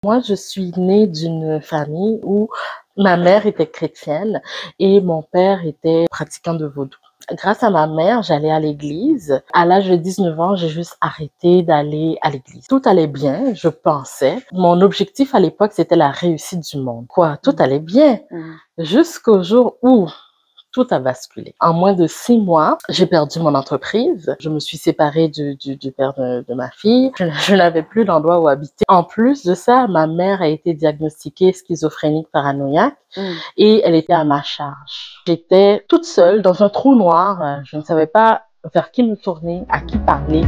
Moi, je suis née d'une famille où ma mère était chrétienne et mon père était pratiquant de vaudou. Grâce à ma mère, j'allais à l'église. À l'âge de 19 ans, j'ai juste arrêté d'aller à l'église. Tout allait bien, je pensais. Mon objectif à l'époque, c'était la réussite du monde. Quoi, tout allait bien. Jusqu'au jour où tout a basculé. En moins de 6 mois, j'ai perdu mon entreprise. Je me suis séparée du père de ma fille. Je n'avais plus d'endroit où habiter. En plus de ça, ma mère a été diagnostiquée schizophrénique paranoïaque et elle était à ma charge. J'étais toute seule dans un trou noir. Je ne savais pas vers qui me tourner, à qui parler.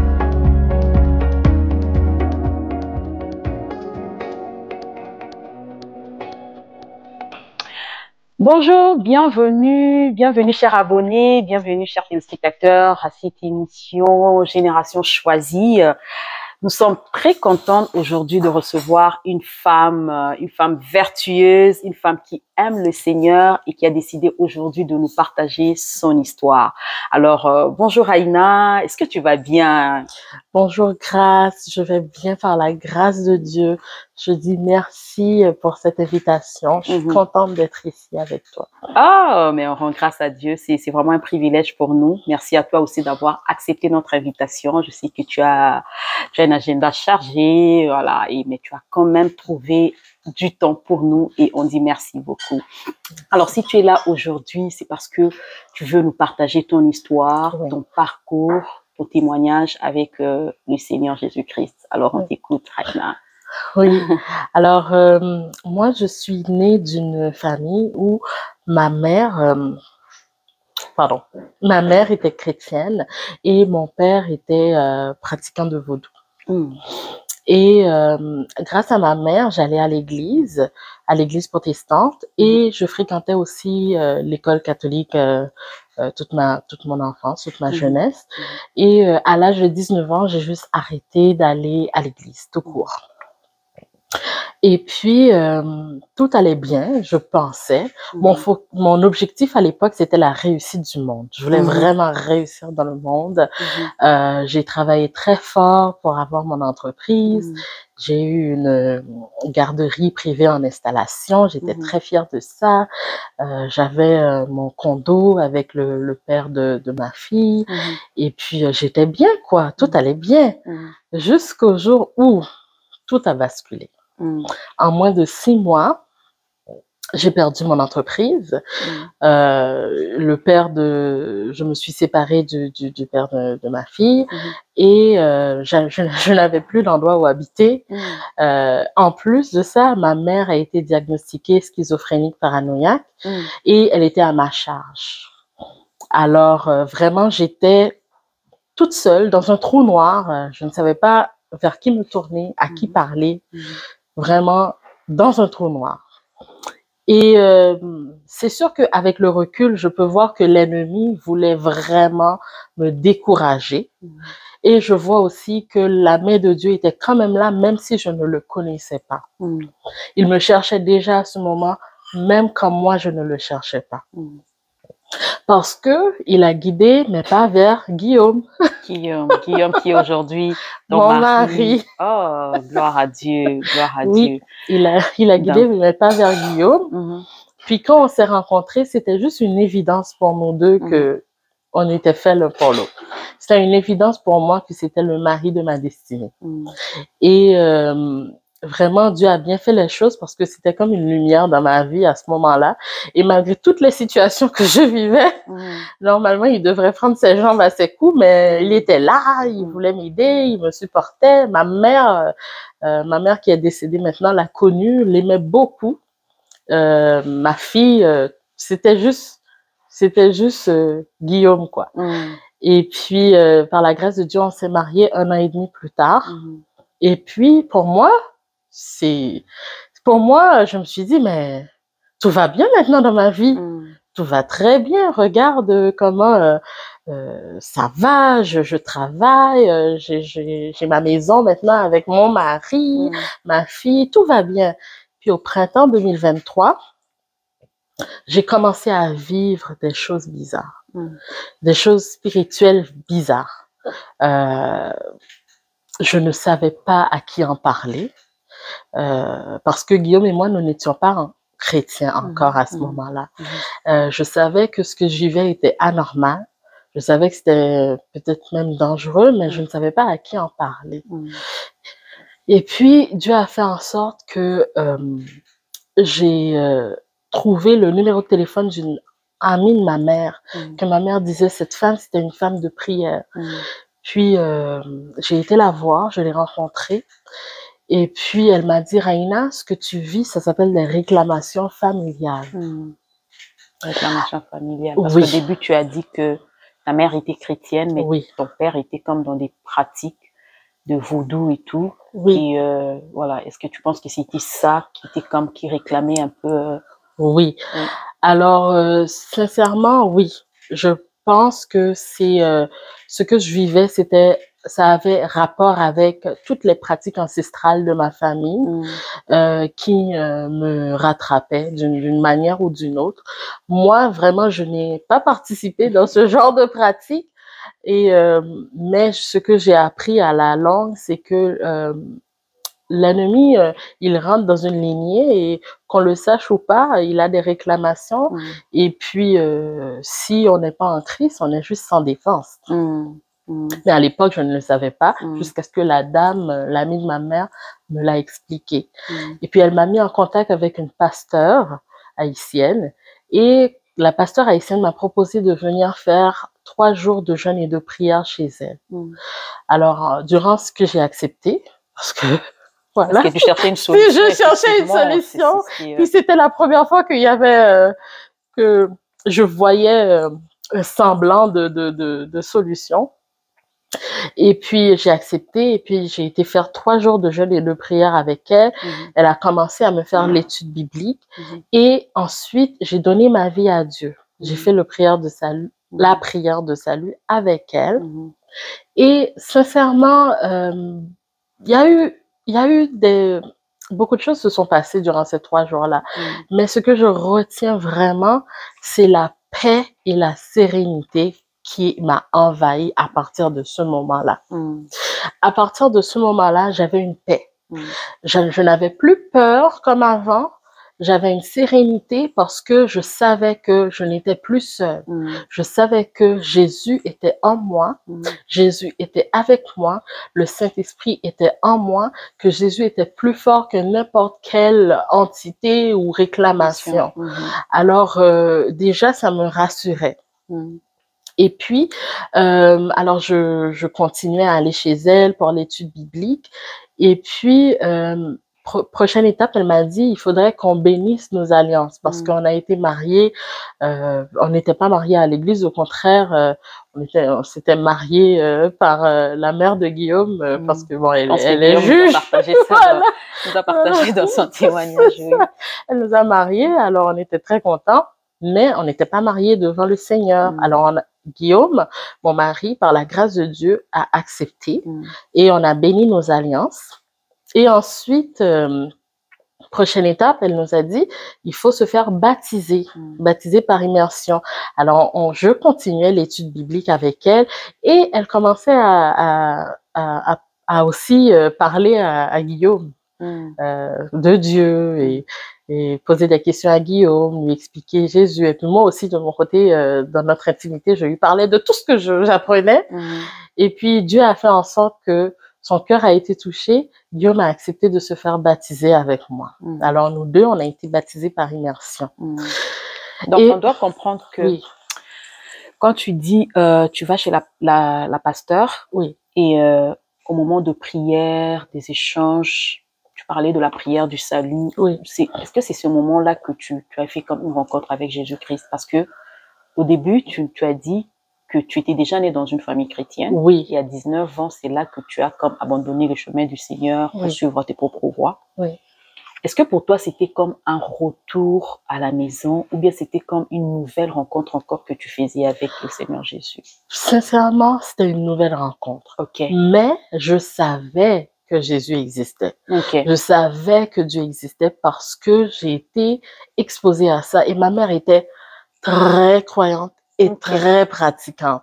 Bonjour, bienvenue chers abonnés, bienvenue chers téléspectateurs à cette émission Génération Choisie. Nous sommes très contents aujourd'hui de recevoir une femme vertueuse, une femme qui aime le Seigneur et qui a décidé aujourd'hui de nous partager son histoire. Alors, bonjour Aïna, est-ce que tu vas bien? Bonjour Grâce, je vais bien par la grâce de Dieu. Je dis merci pour cette invitation. Je suis contente d'être ici avec toi. Ah, mais on rend grâce à Dieu. C'est vraiment un privilège pour nous. Merci à toi aussi d'avoir accepté notre invitation. Je sais que tu as un agenda chargé, voilà, mais tu as quand même trouvé du temps pour nous et on dit merci beaucoup. Alors, si tu es là aujourd'hui, c'est parce que tu veux nous partager ton histoire, ton parcours, ton témoignage avec le Seigneur Jésus-Christ. Alors, on t'écoute, Raina. Oui, alors moi je suis née d'une famille où ma mère était chrétienne et mon père était pratiquant de vaudou. Et grâce à ma mère, j'allais à l'église protestante et je fréquentais aussi l'école catholique toute mon enfance, toute ma jeunesse. Et à l'âge de 19 ans, j'ai juste arrêté d'aller à l'église, tout court. Et puis, tout allait bien, je pensais. Mon objectif à l'époque, c'était la réussite du monde. Je voulais vraiment réussir dans le monde. J'ai travaillé très fort pour avoir mon entreprise. J'ai eu une garderie privée en installation. J'étais très fière de ça. J'avais mon condo avec le père de ma fille. Et puis, j'étais bien, quoi. Tout allait bien. Jusqu'au jour où tout a basculé. En moins de 6 mois, j'ai perdu mon entreprise. Je me suis séparée du père de ma fille et je n'avais plus d'endroit où habiter. En plus de ça, ma mère a été diagnostiquée schizophrénique paranoïaque et elle était à ma charge. Alors, vraiment, j'étais toute seule dans un trou noir. Je ne savais pas vers qui me tourner, à qui parler. Vraiment dans un trou noir. Et c'est sûr qu'avec le recul, je peux voir que l'ennemi voulait vraiment me décourager. Et je vois aussi que la main de Dieu était quand même là, même si je ne le connaissais pas. Il me cherchait déjà à ce moment, même quand moi, je ne le cherchais pas. Parce que il a guidé mes pas vers Guillaume. Guillaume qui est aujourd'hui mon mari. Oh, gloire à Dieu, gloire à Dieu. Il a guidé mes pas vers Guillaume. Puis quand on s'est rencontrés, c'était juste une évidence pour nous deux que on était faits l'un pour l'autre. C'était une évidence pour moi que c'était le mari de ma destinée. Et vraiment, Dieu a bien fait les choses parce que c'était comme une lumière dans ma vie à ce moment-là. Et malgré toutes les situations que je vivais, normalement, il devrait prendre ses jambes à ses coups, mais il était là, il voulait m'aider, il me supportait. Ma mère qui est décédée maintenant, l'a connue, l'aimait beaucoup. Ma fille, c'était juste Guillaume, quoi. Et puis, par la grâce de Dieu, on s'est mariés 1 an et demi plus tard. Et puis, pour moi, je me suis dit, mais tout va bien maintenant dans ma vie. Tout va très bien. Regarde comment ça va. Je travaille. J'ai ma maison maintenant avec mon mari, ma fille. Tout va bien. Puis au printemps 2023, j'ai commencé à vivre des choses bizarres, des choses spirituelles bizarres. Je ne savais pas à qui en parler. parce que Guillaume et moi, nous n'étions pas chrétiens encore à ce moment-là. Je savais que ce que je vivais était anormal. Je savais que c'était peut-être même dangereux, mais je ne savais pas à qui en parler. Et puis, Dieu a fait en sorte que j'ai trouvé le numéro de téléphone d'une amie de ma mère, que ma mère disait, cette femme, c'était une femme de prière. Puis, j'ai été la voir, je l'ai rencontrée. Et puis, elle m'a dit, Raina, ce que tu vis, ça s'appelle des réclamations familiales. Réclamation familiale. Parce qu'au début, tu as dit que ta mère était chrétienne, mais ton père était comme dans des pratiques de vaudou et tout. Et voilà, est-ce que tu penses que c'était ça qui réclamait un peu Oui. Alors, sincèrement, oui. Je pense que c'est ce que je vivais, ça avait rapport avec toutes les pratiques ancestrales de ma famille qui me rattrapaient d'une manière ou d'une autre. Moi, vraiment, je n'ai pas participé dans ce genre de pratique. Mais ce que j'ai appris à la longue, c'est que l'ennemi, il rentre dans une lignée et qu'on le sache ou pas, il a des réclamations. Et puis, si on n'est pas en Christ, on est juste sans défense. Mais à l'époque, je ne le savais pas, jusqu'à ce que la dame, l'amie de ma mère, me l'a expliqué. Et puis, elle m'a mis en contact avec une pasteure haïtienne. Et la pasteure haïtienne m'a proposé de venir faire 3 jours de jeûne et de prière chez elle. Alors, durant ce que j'ai accepté, parce que voilà. Parce que tu cherchais une solution. Puis je cherchais une solution. Puis c'était la première fois qu'il y avait que je voyais un semblant de solution. Et puis j'ai accepté. Et puis j'ai été faire 3 jours de jeûne et de prière avec elle. Elle a commencé à me faire l'étude biblique. Et ensuite j'ai donné ma vie à Dieu. J'ai fait la prière de salut avec elle. Et sincèrement, il y a eu beaucoup de choses se sont passées durant ces 3 jours-là. Mais ce que je retiens vraiment, c'est la paix et la sérénité qui m'a envahie à partir de ce moment-là. À partir de ce moment-là, j'avais une paix. Je n'avais plus peur comme avant. J'avais une sérénité parce que je savais que je n'étais plus seule. Je savais que Jésus était en moi, Jésus était avec moi, le Saint-Esprit était en moi, que Jésus était plus fort que n'importe quelle entité ou réclamation. Alors, déjà, ça me rassurait. Et puis, alors je continuais à aller chez elle pour l'étude biblique. Et puis, prochaine étape, elle m'a dit, il faudrait qu'on bénisse nos alliances parce qu'on a été mariés, on n'était pas mariés à l'église, au contraire, on s'était mariés par la mère de Guillaume parce que bon, elle est juge. Nous a partagé dans son témoignage. Elle nous a mariés, alors on était très contents, mais on n'était pas mariés devant le Seigneur. Alors Guillaume, mon mari, par la grâce de Dieu, a accepté et on a béni nos alliances. Et ensuite, prochaine étape, elle nous a dit, il faut se faire baptiser, baptiser par immersion. Alors, je continuais l'étude biblique avec elle et elle commençait à aussi parler à Guillaume de Dieu et poser des questions à Guillaume, lui expliquer Jésus. Et puis moi aussi, de mon côté, dans notre intimité, je lui parlais de tout ce que j'apprenais. Et puis, Dieu a fait en sorte que son cœur a été touché. Guillaume a accepté de se faire baptiser avec moi. Alors, nous deux, on a été baptisés par immersion. Donc, on doit comprendre que quand tu dis, tu vas chez la pasteure et au moment de prière, des échanges, tu parlais de la prière du salut. Est-ce que c'est ce moment-là que tu as fait comme une rencontre avec Jésus-Christ? Parce que au début, tu as dit que tu étais déjà né dans une famille chrétienne. Et à 19 ans, c'est là que tu as comme abandonné le chemin du Seigneur pour suivre tes propres voies. Est-ce que pour toi, c'était comme un retour à la maison ou bien c'était comme une nouvelle rencontre encore que tu faisais avec le Seigneur Jésus? Sincèrement, c'était une nouvelle rencontre. Mais je savais que Jésus existait. Je savais que Dieu existait parce que j'ai été exposée à ça. Et ma mère était très croyante et très pratiquante.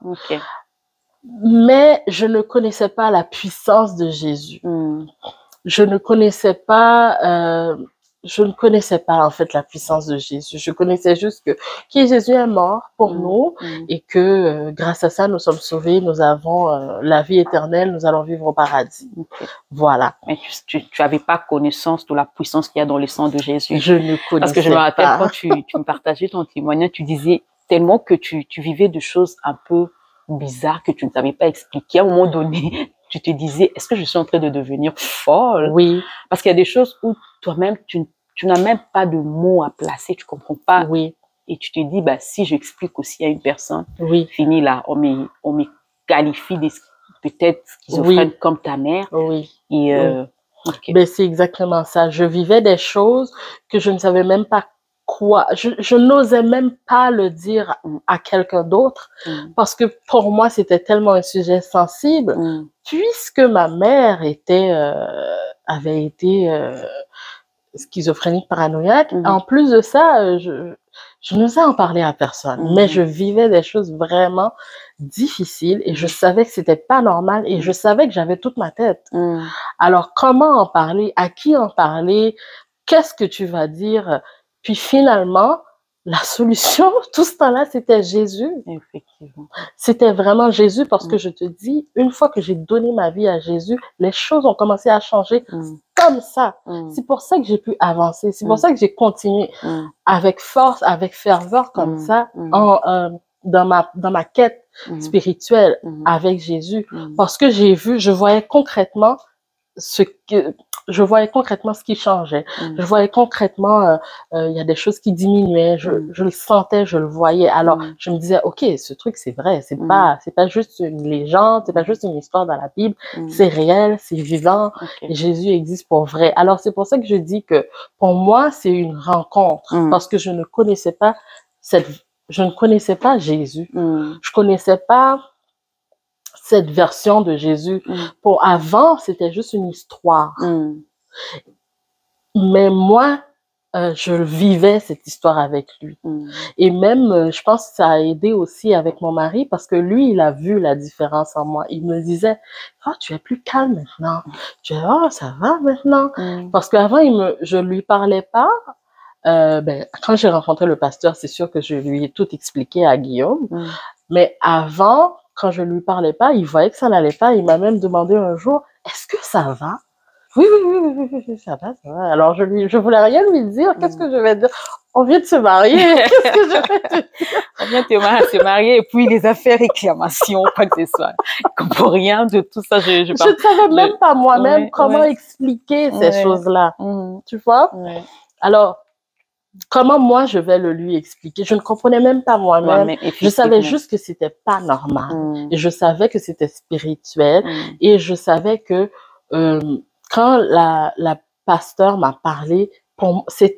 Mais je ne connaissais pas la puissance de Jésus. je ne connaissais pas, en fait la puissance de Jésus. Je connaissais juste que Jésus est mort pour nous et que grâce à ça nous sommes sauvés, nous avons la vie éternelle, nous allons vivre au paradis. Okay. Voilà. Mais tu avais pas connaissance de la puissance qu'il y a dans le sang de Jésus. Je ne connaissais pas. Parce que je me rappelle quand tu me partageais ton témoignage, tu disais tellement que tu vivais de choses un peu bizarres que tu ne savais pas expliquer. À un moment donné, tu te disais, est-ce que je suis en train de devenir folle? Oui. Parce qu'il y a des choses où toi-même, tu n'as même pas de mots à placer, tu comprends pas. Oui. Et tu te dis, bah, si j'explique aussi à une personne, oui. fini là, on me qualifie peut-être schizophrène comme ta mère. Oui. Et, okay. Ben, c'est exactement ça. Je vivais des choses que je ne savais même pas quoi. Je n'osais même pas le dire à quelqu'un d'autre parce que pour moi, c'était tellement un sujet sensible puisque ma mère avait été schizophrénique paranoïaque. En plus de ça, je n'osais en parler à personne, mais je vivais des choses vraiment difficiles et je savais que c'était pas normal et je savais que j'avais toute ma tête. Alors, comment en parler? À qui en parler? Qu'est-ce que tu vas dire? Puis finalement, la solution, tout ce temps-là, c'était Jésus. Effectivement. C'était vraiment Jésus parce que je te dis, une fois que j'ai donné ma vie à Jésus, les choses ont commencé à changer comme ça. C'est pour ça que j'ai pu avancer. C'est pour ça que j'ai continué avec force, avec ferveur comme ça, dans ma quête spirituelle avec Jésus. Parce que je voyais concrètement ce qui changeait. Je voyais concrètement, il y a des choses qui diminuaient. Je le sentais, je le voyais. Alors, je me disais, OK, ce truc, c'est vrai. C'est pas juste une légende, c'est pas juste une histoire dans la Bible. C'est réel, c'est vivant. Et Jésus existe pour vrai. Alors, c'est pour ça que je dis que pour moi, c'est une rencontre parce que je ne connaissais pas Jésus. Je connaissais pas cette version de Jésus. Pour avant, c'était juste une histoire. Mais moi, je vivais cette histoire avec lui. Et même, je pense que ça a aidé aussi avec mon mari parce que lui, il a vu la différence en moi. Il me disait, oh, tu es plus calme maintenant. Oh, ça va maintenant. Parce qu'avant, je lui parlais pas. Quand j'ai rencontré le pasteur, c'est sûr que je lui ai tout expliqué à Guillaume. Mais avant, quand je lui parlais pas, il voyait que ça n'allait pas. Il m'a même demandé un jour, est-ce que ça va? Oui, ça va, ça va. Alors, je voulais rien lui dire. Qu'est-ce que je vais dire? On vient de se marier. Qu'est-ce que je vais te dire? On vient de se marier et puis les affaires réclamations, quoi que ce soit. Je comprends rien de tout ça. Je ne savais même pas moi-même comment expliquer ces choses-là. Tu vois? Alors, comment moi je vais le lui expliquer? Je ne comprenais même pas moi-même. Je savais juste que c'était pas normal. Et je savais que c'était spirituel. Et je savais que quand la pasteur m'a parlé,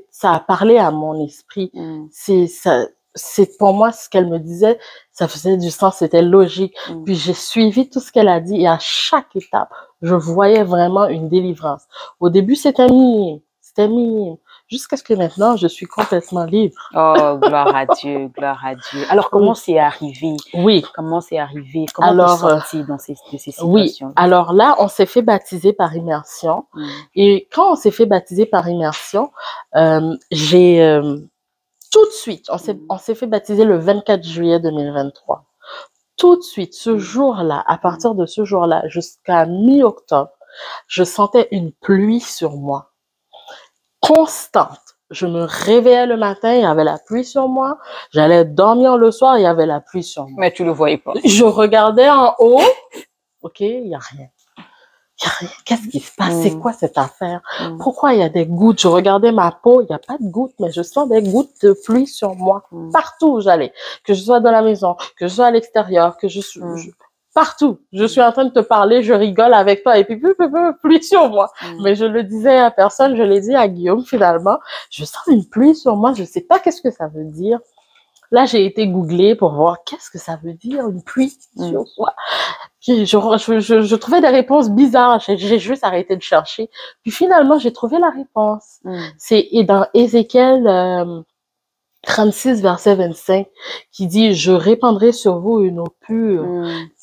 ça a parlé à mon esprit. C'est pour moi ce qu'elle me disait, ça faisait du sens, c'était logique. Puis j'ai suivi tout ce qu'elle a dit et à chaque étape, je voyais vraiment une délivrance. Au début, c'était minime. Jusqu'à ce que maintenant, je suis complètement libre. Oh, gloire à Dieu, gloire à Dieu. Alors, comment c'est arrivé? Oui. Comment c'est arrivé? Comment tu es sortie dans ces situations? Oui. Alors là, on s'est fait baptiser par immersion. Et quand on s'est fait baptiser par immersion, tout de suite, on s'est fait baptiser le 24 juillet 2023. Tout de suite, ce jour-là, à partir de ce jour-là, jusqu'à mi-octobre, je sentais une pluie sur moi. Constante. Je me réveillais le matin, il y avait la pluie sur moi. J'allais dormir le soir, il y avait la pluie sur moi. Mais tu le voyais pas. Je regardais en haut. OK, il y a rien. Il y a rien. Qu'est-ce qui se passe? C'est quoi cette affaire? Pourquoi il y a des gouttes? Je regardais ma peau, il n'y a pas de gouttes, mais je sens des gouttes de pluie sur moi. Partout où j'allais. Que je sois dans la maison, que je sois à l'extérieur, que je suis... Partout. Je suis en train de te parler, je rigole avec toi et puis pluie sur moi. Mais je le disais à personne, je l'ai dit à Guillaume finalement. Je sens une pluie sur moi, je sais pas qu'est-ce que ça veut dire. Là, j'ai été googler pour voir qu'est-ce que ça veut dire, une pluie sur soi. Je trouvais des réponses bizarres. J'ai juste arrêté de chercher. Puis finalement, j'ai trouvé la réponse. C'est dans Ézéchiel 36, verset 25, qui dit « Je répandrai sur vous une eau pure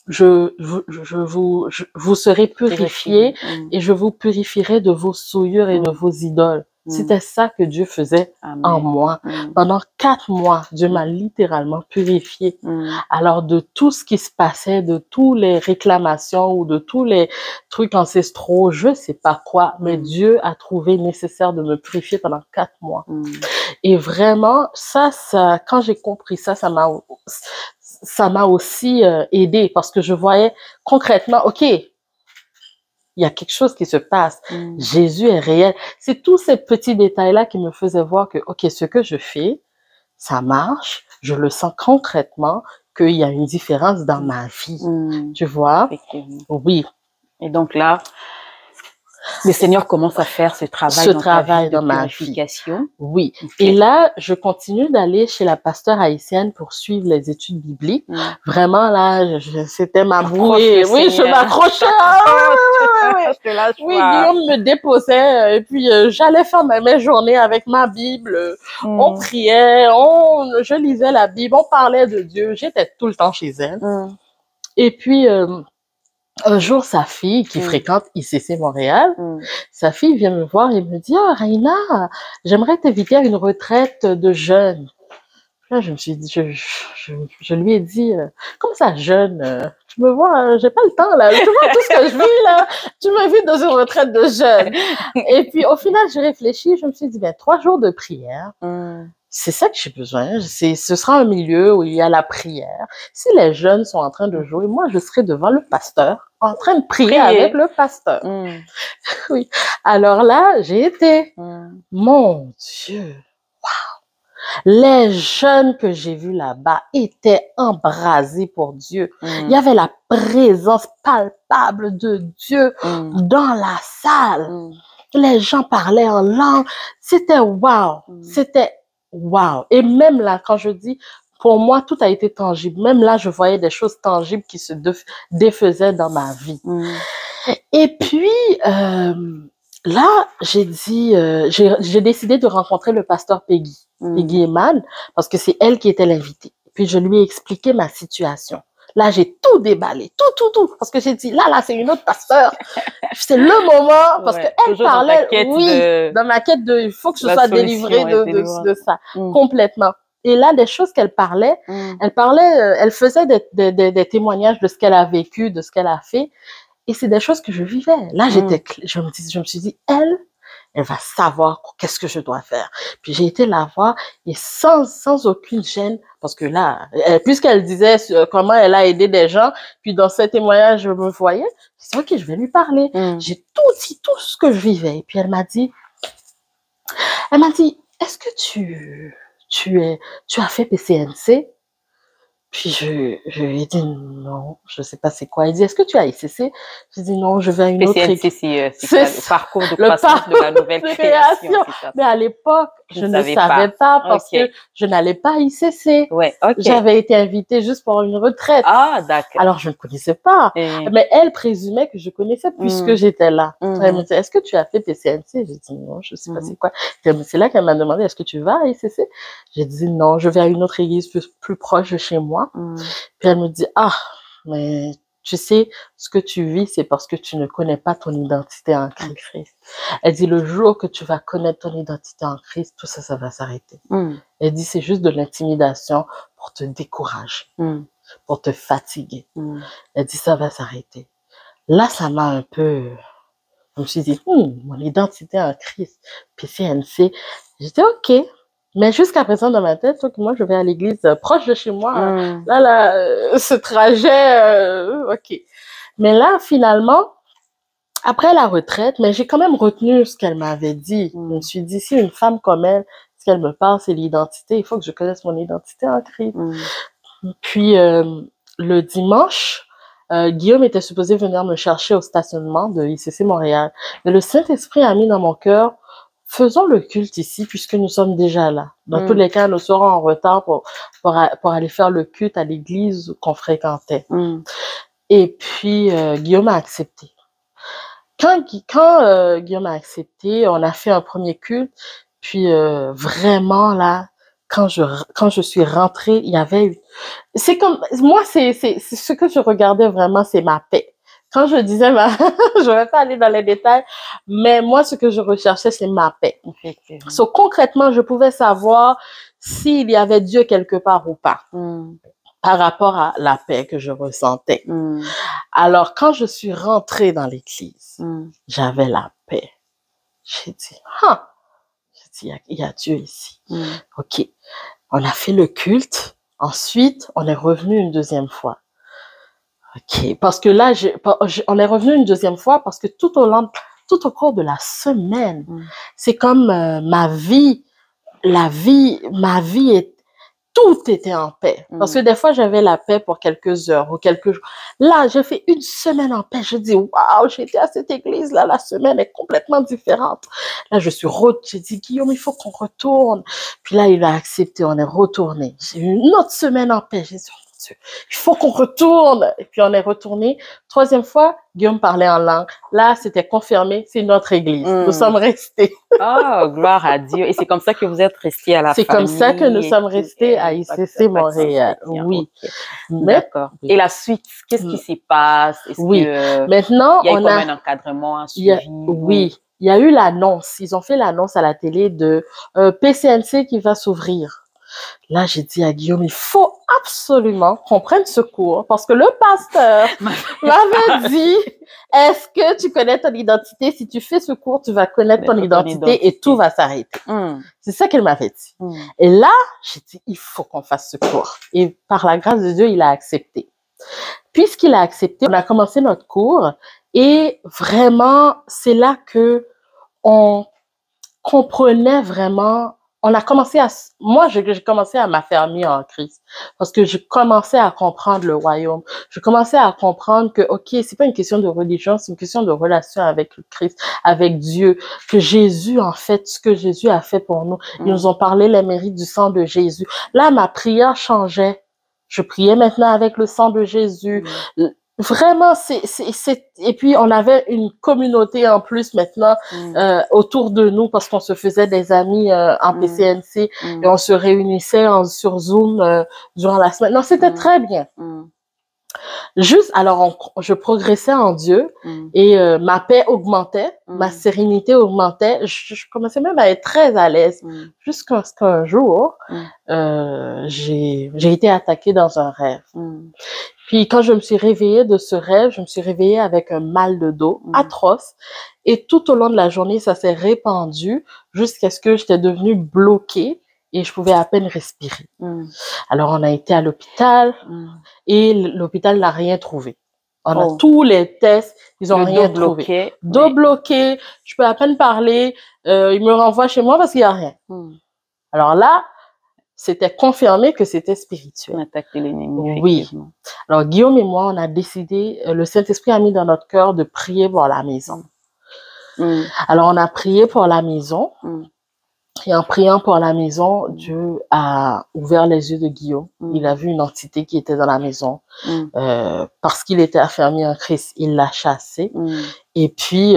vous serez purifiés et je vous purifierai de vos souillures et de vos idoles. C'était ça que Dieu faisait en moi. Pendant 4 mois, Dieu m'a littéralement purifié. Alors, de tout ce qui se passait, de toutes les réclamations ou de tous les trucs ancestraux, je sais pas quoi, mais Dieu a trouvé nécessaire de me purifier pendant 4 mois. Et vraiment, ça, quand j'ai compris ça, ça m'a aussi aidé parce que je voyais concrètement, OK, il y a quelque chose qui se passe. Jésus est réel. C'est tous ces petits détails-là qui me faisaient voir que, OK, ce que je fais, ça marche. Je le sens concrètement qu'il y a une différence dans ma vie. Tu vois? Effectivement. Oui. Et donc là, le Seigneur commence à faire ce travail dans ma purification. Oui. Okay. Et là, je continue d'aller chez la pasteure haïtienne pour suivre les études bibliques. Vraiment, là, c'était ma bouée. Oui, je m'accrochais. Oui, Guillaume me déposait et puis j'allais faire mes journées avec ma Bible. On priait, je lisais la Bible, on parlait de Dieu. J'étais tout le temps chez elle. Et puis... un jour, sa fille, qui fréquente ICC Montréal, sa fille vient me voir et me dit « Ah, Raina, j'aimerais t'inviter à une retraite de jeunes. » Là, je me suis dit, je lui ai dit « Comment ça, jeune? Tu me vois, j'ai pas le temps, là. Tu vois tout ce que je vis, là. Tu m'invites dans une retraite de jeunes. » Et puis, au final, j'ai réfléchi, je me suis dit « Ben, 3 jours de prière. » C'est ça que j'ai besoin. Ce sera un milieu où il y a la prière. Si les jeunes sont en train de jouer, moi, je serai devant le pasteur, en train de prier avec le pasteur. Oui. Alors là, j'ai été. Mon Dieu. Wow. Les jeunes que j'ai vus là-bas étaient embrasés pour Dieu. Il y avait la présence palpable de Dieu dans la salle. Les gens parlaient en langue. C'était wow. C'était wow. Et même là, quand je dis, pour moi, tout a été tangible. Même là, je voyais des choses tangibles qui se défaisaient dans ma vie. Et puis, là, j'ai décidé de rencontrer le pasteur Peggy, Peggy Eman, parce que c'est elle qui était l'invitée. Puis, je lui ai expliqué ma situation. Là, j'ai tout déballé, tout, parce que j'ai dit, là, c'est une autre pasteur. C'est le moment, parce qu'elle parlait, dans ma quête de, il faut que je sois délivrée de ça, complètement. Et là, des choses qu'elle parlait, elle faisait des témoignages de ce qu'elle a vécu, de ce qu'elle a fait. Et c'est des choses que je vivais. Là, je me suis dit, elle va savoir qu'est-ce que je dois faire. Puis j'ai été la voir et sans aucune gêne, parce que là, puisqu'elle disait comment elle a aidé des gens, puis dans ce témoignage, je me voyais, je me suis dit, OK, je vais lui parler. J'ai tout dit, tout ce que je vivais. Et puis elle m'a dit, est-ce que tu as fait PCNC? Puis je lui ai dit non, je sais pas c'est quoi. Il dit, est-ce que tu as ICC? J'ai dit non, je vais à une autre équipe. C'est le parcours de croissance de la nouvelle création. Mais à l'époque, je ne savais pas parce que je n'allais pas à ICC. Ouais, okay. J'avais été invitée juste pour une retraite. Ah, d'accord. Alors, je ne connaissais pas. Mais elle présumait que je connaissais puisque j'étais là. Elle me dit, est-ce que tu as fait PCNC? J'ai dit non, je sais pas c'est quoi. C'est là qu'elle m'a demandé, est-ce que tu vas à ICC? J'ai dit non, je vais à une autre église plus proche de chez moi. Puis elle me dit, ah, mais tu sais, ce que tu vis, c'est parce que tu ne connais pas ton identité en Christ. Elle dit, le jour que tu vas connaître ton identité en Christ, tout ça, ça va s'arrêter. Elle dit, c'est juste de l'intimidation pour te décourager, pour te fatiguer. Elle dit, ça va s'arrêter. Là, ça m'a un peu... Je me suis dit, mon identité en Christ, PCNC. J'étais OK. Mais jusqu'à présent, dans ma tête, moi, je vais à l'église proche de chez moi. Là, ce trajet, OK. Mais là, finalement, après la retraite, mais j'ai quand même retenu ce qu'elle m'avait dit. Je me suis dit, si une femme comme elle, ce qu'elle me parle, c'est l'identité, il faut que je connaisse mon identité en Christ. Puis, le dimanche, Guillaume était supposé venir me chercher au stationnement de ICC Montréal. Mais le Saint-Esprit a mis dans mon cœur, faisons le culte ici puisque nous sommes déjà là. Dans tous les cas, nous serons en retard pour aller faire le culte à l'église qu'on fréquentait. Et puis, Guillaume a accepté. Quand Guillaume a accepté, on a fait un premier culte. Puis, vraiment, là, quand je suis rentrée, il y avait... C'est comme... Moi, c'est ce que je regardais vraiment, c'est ma paix. Quand je disais je vais pas aller dans les détails, mais moi, ce que je recherchais, c'est ma paix. So, concrètement, je pouvais savoir s'il y avait Dieu quelque part ou pas, par rapport à la paix que je ressentais. Alors, quand je suis rentrée dans l'église, j'avais la paix. J'ai dit, il y a Dieu ici. OK. On a fait le culte. Ensuite, on est revenu une deuxième fois. OK. Parce que là, on est revenu une deuxième fois parce que tout au cours de la semaine, c'est comme ma vie tout était en paix. Parce que des fois, j'avais la paix pour quelques heures ou quelques jours. Là, j'ai fait une semaine en paix. Je dis, waouh, j'étais à cette église-là, la semaine est complètement différente. Là, j'ai dit, Guillaume, il faut qu'on retourne. Puis là, il a accepté, on est retourné. J'ai eu une autre semaine en paix. J'ai dit, oh mon Dieu, il faut qu'on retourne. Et puis, on est retourné. Troisième fois, Guillaume parlait en langue. Là, c'était confirmé, c'est notre église. Nous sommes restés. Oh, gloire à Dieu. Et c'est comme ça que vous êtes restés à la famille. C'est comme ça que nous sommes restés à ICC Montréal. Oui. Okay. D'accord. Et la suite, qu'est-ce qui s'y passe? Maintenant, il y a eu un encadrement, un suivi? Oui. Il y a eu l'annonce. Ils ont fait l'annonce à la télé de PCNC qui va s'ouvrir. Là, j'ai dit à Guillaume, il faut absolument qu'on prenne ce cours parce que le pasteur m'avait dit, est-ce que tu connais ton identité? Si tu fais ce cours, tu vas connaître ton identité et tout va s'arrêter. C'est ça qu'elle m'avait dit. Et là, j'ai dit, il faut qu'on fasse ce cours. Et par la grâce de Dieu, il a accepté. Puisqu'il a accepté, on a commencé notre cours et vraiment, c'est là que on comprenait vraiment. Moi, j'ai commencé à m'affermir en Christ parce que je commençais à comprendre le royaume. Je commençais à comprendre que, OK, c'est pas une question de religion, c'est une question de relation avec le Christ, avec Dieu, que Jésus, en fait, ce que Jésus a fait pour nous. Ils nous ont parlé les mérites du sang de Jésus. Là, ma prière changeait. Je priais maintenant avec le sang de Jésus. Vraiment, et puis on avait une communauté en plus maintenant autour de nous parce qu'on se faisait des amis en PCNC et on se réunissait sur Zoom durant la semaine. Non, c'était très bien. Juste, alors je progressais en Dieu et ma paix augmentait, ma sérénité augmentait. Je commençais même à être très à l'aise jusqu'à ce qu'un jour, j'ai été attaquée dans un rêve. Puis quand je me suis réveillée de ce rêve, je me suis réveillée avec un mal de dos atroce. Et tout au long de la journée, ça s'est répandu jusqu'à ce que j'étais devenue bloquée et je pouvais à peine respirer. Alors on a été à l'hôpital et l'hôpital n'a rien trouvé. On a tous les tests, ils ont rien trouvé. Dos bloqué, je peux à peine parler, ils me renvoient chez moi parce qu'il n'y a rien. Alors là, c'était confirmé que c'était spirituel. On attaquait l'ennemi. Oui. Alors, Guillaume et moi, on a décidé, le Saint-Esprit a mis dans notre cœur de prier pour la maison. Alors, on a prié pour la maison. Et en priant pour la maison, Dieu a ouvert les yeux de Guillaume. Il a vu une entité qui était dans la maison. Parce qu'il était affermi en Christ, il l'a chassé. Et puis,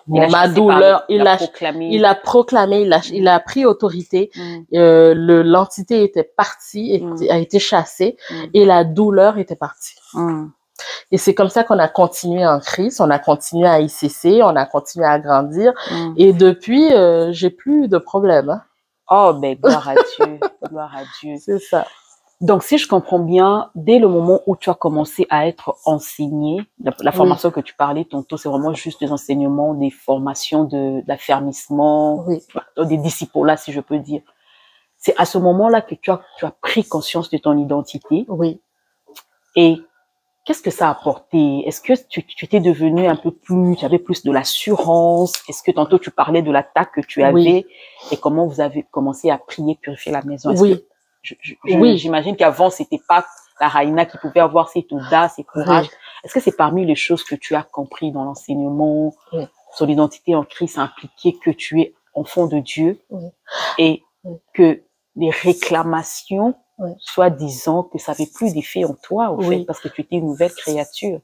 ma douleur, il a proclamé, il a pris autorité. L'entité était partie, a été chassée et la douleur était partie. Et c'est comme ça qu'on a continué en Christ, on a continué à ICC, on a continué à grandir. Et depuis, j'ai plus de problème. Hein. Oh, ben, gloire à Dieu, gloire à Dieu. C'est ça. Donc, si je comprends bien, dès le moment où tu as commencé à être enseigné, la formation que tu parlais tantôt, c'est vraiment juste des enseignements, des formations d'affermissement, des disciples là, si je peux dire. C'est à ce moment-là que tu as pris conscience de ton identité. Oui. Et qu'est-ce que ça a apporté? Est-ce que tu étais devenu un peu plus, tu avais plus de l'assurance? Est-ce que tantôt tu parlais de l'attaque que tu avais et comment vous avez commencé à prier, purifier la maison? J'imagine qu'avant, c'était pas la Raina qui pouvait avoir cette audace et courage. Est-ce que c'est parmi les choses que tu as compris dans l'enseignement, son identité en Christ impliquée que tu es enfant de Dieu et que les réclamations soi-disant que ça n'avait plus d'effet en toi, en fait, parce que tu étais une nouvelle créature.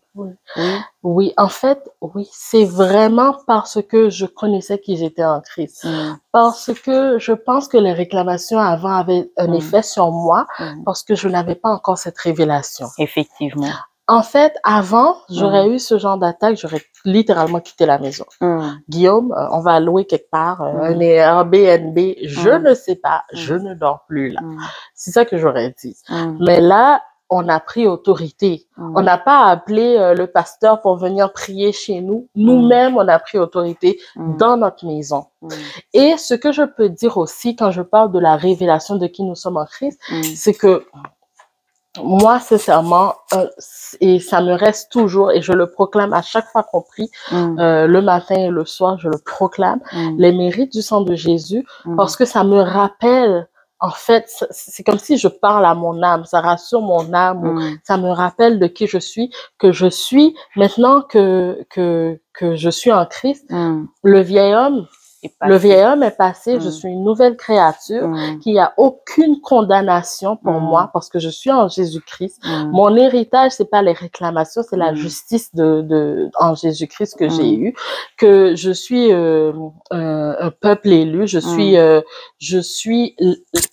Oui, en fait, oui, c'est vraiment parce que je connaissais qui j'étais en Christ. Parce que je pense que les réclamations avant avaient un effet sur moi, parce que je n'avais pas encore cette révélation. Effectivement. En fait, avant, j'aurais eu ce genre d'attaque, j'aurais littéralement quitté la maison. Guillaume, on va louer quelque part, un Airbnb, je ne sais pas, je ne dors plus là. C'est ça que j'aurais dit. Mais là, on a pris autorité. On n'a pas appelé le pasteur pour venir prier chez nous. Nous-mêmes, on a pris autorité dans notre maison. Et ce que je peux dire aussi quand je parle de la révélation de qui nous sommes en Christ, c'est que moi, sincèrement, et ça me reste toujours, et je le proclame à chaque fois qu'on prie, le matin et le soir, je le proclame, les mérites du sang de Jésus, parce que ça me rappelle, en fait, c'est comme si je parle à mon âme, ça rassure mon âme, ou ça me rappelle de qui je suis, que je suis, maintenant que je suis en Christ, le vieil homme est passé, je suis une nouvelle créature, qu'il n'y a aucune condamnation pour moi parce que je suis en Jésus-Christ. Mon héritage, c'est pas les réclamations, c'est la justice en Jésus-Christ que j'ai eu, que je suis un peuple élu, je suis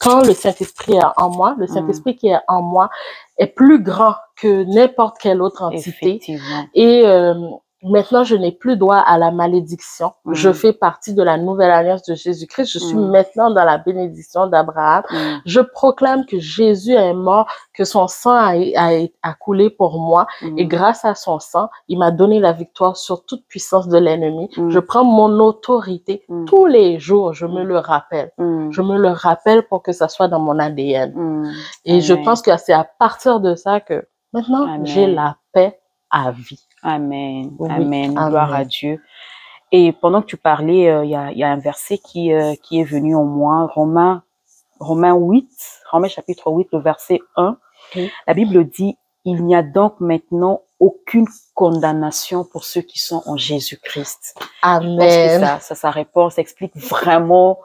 quand le Saint-Esprit est en moi, le Saint-Esprit qui est en moi est plus grand que n'importe quelle autre entité. Et maintenant, je n'ai plus droit à la malédiction. Je fais partie de la nouvelle alliance de Jésus-Christ. Je suis maintenant dans la bénédiction d'Abraham. Je proclame que Jésus est mort, que son sang a coulé pour moi. Et grâce à son sang, il m'a donné la victoire sur toute puissance de l'ennemi. Je prends mon autorité tous les jours. Je me le rappelle. Je me le rappelle pour que ça soit dans mon ADN. Et je pense que c'est à partir de ça que maintenant, j'ai la paix à vie. Amen. Amen. Gloire à Dieu. Et pendant que tu parlais, il y a un verset qui est venu en moi, Romains chapitre 8, le verset 1. La Bible dit, il n'y a donc maintenant aucune condamnation pour ceux qui sont en Jésus-Christ. Amen. Je pense que sa réponse explique vraiment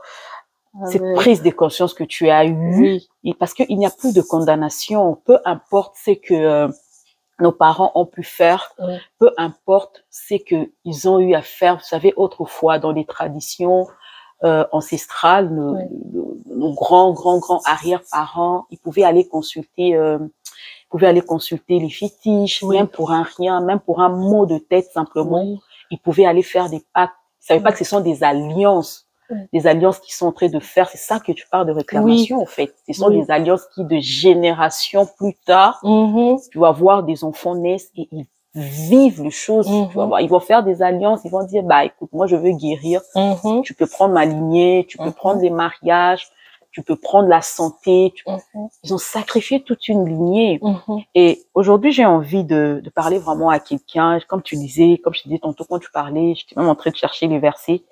cette prise de conscience que tu as eue. Et parce qu'il n'y a plus de condamnation, peu importe ce que nos parents ont pu faire, peu importe ce qu'ils ont eu à faire. Vous savez, autrefois, dans les traditions ancestrales, nos grands arrière-parents, ils pouvaient aller consulter les fétiches, même pour un rien, même pour un mot de tête simplement. Ils pouvaient aller faire des pactes. Ils ne savaient pas que ce sont des alliances. Des alliances qui sont en train de faire, c'est ça que tu parles de réclamation en fait. Ce sont des alliances qui de générations plus tard, tu vas voir des enfants naissent et ils vivent les choses. Tu vas voir, ils vont faire des alliances, ils vont dire bah écoute, moi je veux guérir. Tu peux prendre ma lignée, tu peux prendre les mariages, tu peux prendre la santé. Ils ont sacrifié toute une lignée. Et aujourd'hui j'ai envie de parler vraiment à quelqu'un, comme je te disais tantôt quand tu parlais, j'étais même en train de chercher les versets.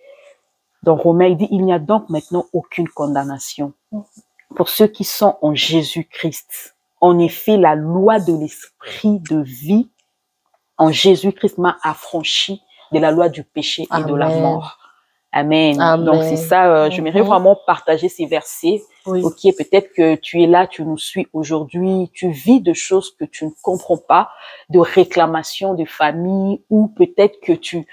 Dans Romains, il dit, il n'y a donc maintenant aucune condamnation pour ceux qui sont en Jésus-Christ. En effet, la loi de l'esprit de vie en Jésus-Christ m'a affranchi de la loi du péché et de la mort. Amen. Donc, c'est ça, j'aimerais vraiment partager ces versets. Ok, peut-être que tu es là, tu nous suis aujourd'hui, tu vis de choses que tu ne comprends pas, de réclamations de famille, ou peut-être que tu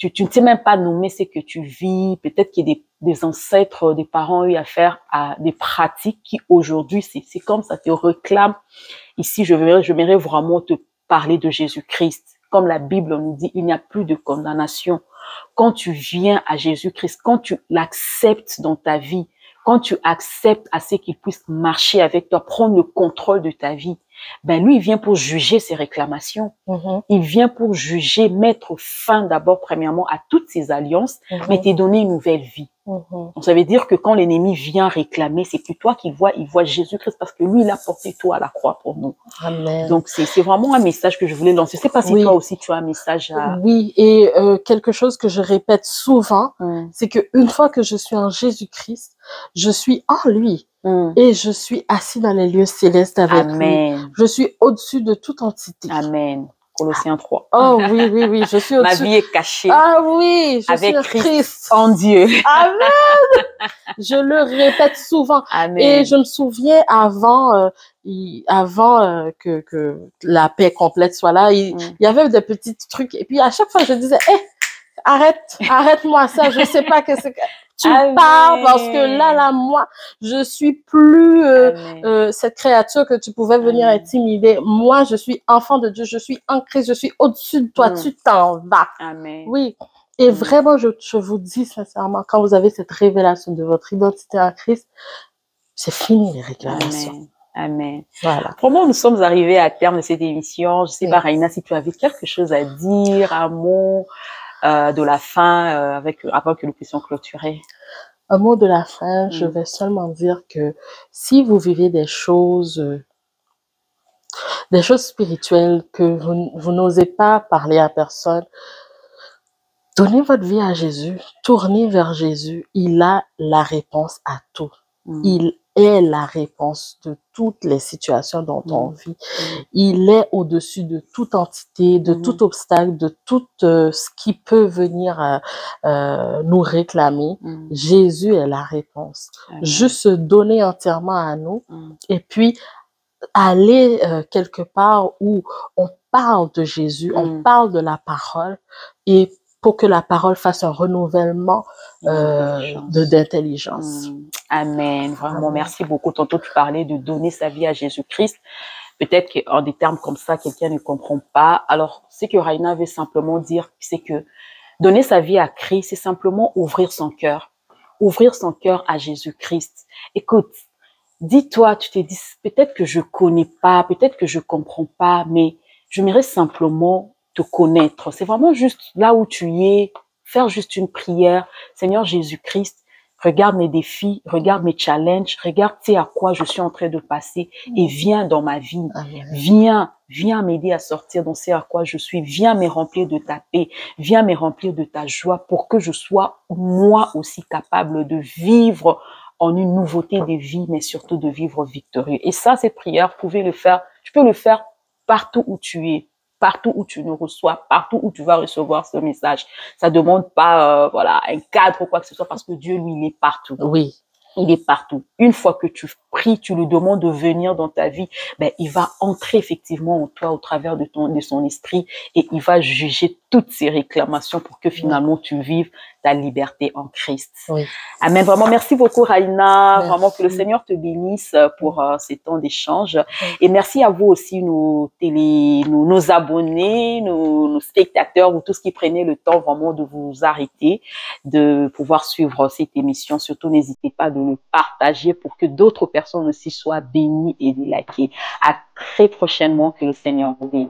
ne sais même pas nommer ce que tu vis. Peut-être qu'il y a des ancêtres, des parents ont eu affaire à des pratiques qui aujourd'hui, c'est comme ça te réclame. Ici, j'aimerais vraiment te parler de Jésus-Christ. Comme la Bible nous dit, il n'y a plus de condamnation. Quand tu viens à Jésus-Christ, quand tu l'acceptes dans ta vie, quand tu acceptes à ce qu'il puisse marcher avec toi, prendre le contrôle de ta vie, ben lui, il vient pour juger ses réclamations. Il vient pour juger, mettre fin d'abord, premièrement, à toutes ces alliances, mais te donner une nouvelle vie. Donc, ça veut dire que quand l'ennemi vient réclamer, c'est plus toi qu'il voit, il voit Jésus-Christ parce que lui, il a porté tout à la croix pour nous. Amen. Donc, c'est vraiment un message que je voulais lancer. Je sais pas si toi aussi, tu as un message à... Oui, et quelque chose que je répète souvent, c'est que une fois que je suis en Jésus-Christ, je suis en lui. Et je suis assis dans les lieux célestes avec lui. Je suis au-dessus de toute entité. Amen. Colossiens 3. Oh oui, oui, oui, je suis Ma au-dessus. vie est cachée Ah oui, je avec suis Christ en Dieu. Amen. Je le répète souvent. Amen. Et je me souviens avant, que la paix complète soit là, il y avait des petits trucs. Et puis à chaque fois, je disais, arrête-moi ça. Je sais pas que c'est. Tu pars parce que là, moi, je suis plus cette créature que tu pouvais venir intimider. Moi, je suis enfant de Dieu. Je suis en Christ. Je suis au-dessus de toi. Tu t'en vas. Amen. Oui. Et vraiment, je vous dis sincèrement, quand vous avez cette révélation de votre identité en Christ, c'est fini les réclamations. Amen. Voilà. Vraiment, nous sommes arrivés à terme de cette émission. Je sais pas, Raina, si tu avais quelque chose à dire, un mot de la fin avant que nous puissions clôturer. Un mot de la fin, je vais seulement dire que si vous vivez des choses spirituelles que vous n'osez pas parler à personne, donnez votre vie à Jésus, tournez vers Jésus. Il a la réponse à tout. Il est la réponse de toutes les situations dont on vit. Il est au-dessus de toute entité, de tout obstacle, de tout ce qui peut venir nous réclamer. Jésus est la réponse. Juste se donner entièrement à nous et puis aller quelque part où on parle de Jésus, on parle de la parole et pour que la parole fasse un renouvellement d'intelligence. Amen. Vraiment, merci beaucoup. Tantôt, tu parlais de donner sa vie à Jésus-Christ. Peut-être qu'en des termes comme ça, quelqu'un ne comprend pas. Alors, ce que Raina veut simplement dire, c'est que donner sa vie à Christ, c'est simplement ouvrir son cœur. Ouvrir son cœur à Jésus-Christ. Écoute, dis-toi, tu te dis, peut-être que je connais pas, peut-être que je comprends pas, mais j'aimerais simplement te connaître. C'est vraiment juste là où tu es, faire juste une prière. Seigneur Jésus-Christ, regarde mes défis, regarde mes challenges, regarde à quoi je suis en train de passer et viens dans ma vie. Viens m'aider à sortir dans ce à quoi je suis. Viens me remplir de ta paix. Viens me remplir de ta joie pour que je sois moi aussi capable de vivre en une nouveauté de vie, mais surtout de vivre victorieux. Et ça, cette prière, tu peux le faire partout où tu es, partout où tu nous reçois, partout où tu vas recevoir ce message. Ça ne demande pas un cadre ou quoi que ce soit, parce que Dieu, lui, il est partout. Oui. Il est partout. Une fois que tu pries, tu lui demandes de venir dans ta vie, il va entrer effectivement en toi au travers de son esprit et il va juger toutes ces réclamations pour que finalement tu vives ta liberté en Christ. Oui. Amen. Vraiment, merci beaucoup, Raina. Merci. Vraiment, que le Seigneur te bénisse pour ces temps d'échange. Et merci à vous aussi, nos abonnés, nos spectateurs, ou tous qui prenaient le temps vraiment de vous arrêter, de pouvoir suivre cette émission. Surtout, n'hésitez pas de le partager pour que d'autres personnes aussi soient bénies et délaquées. À très prochainement, que le Seigneur vous bénisse.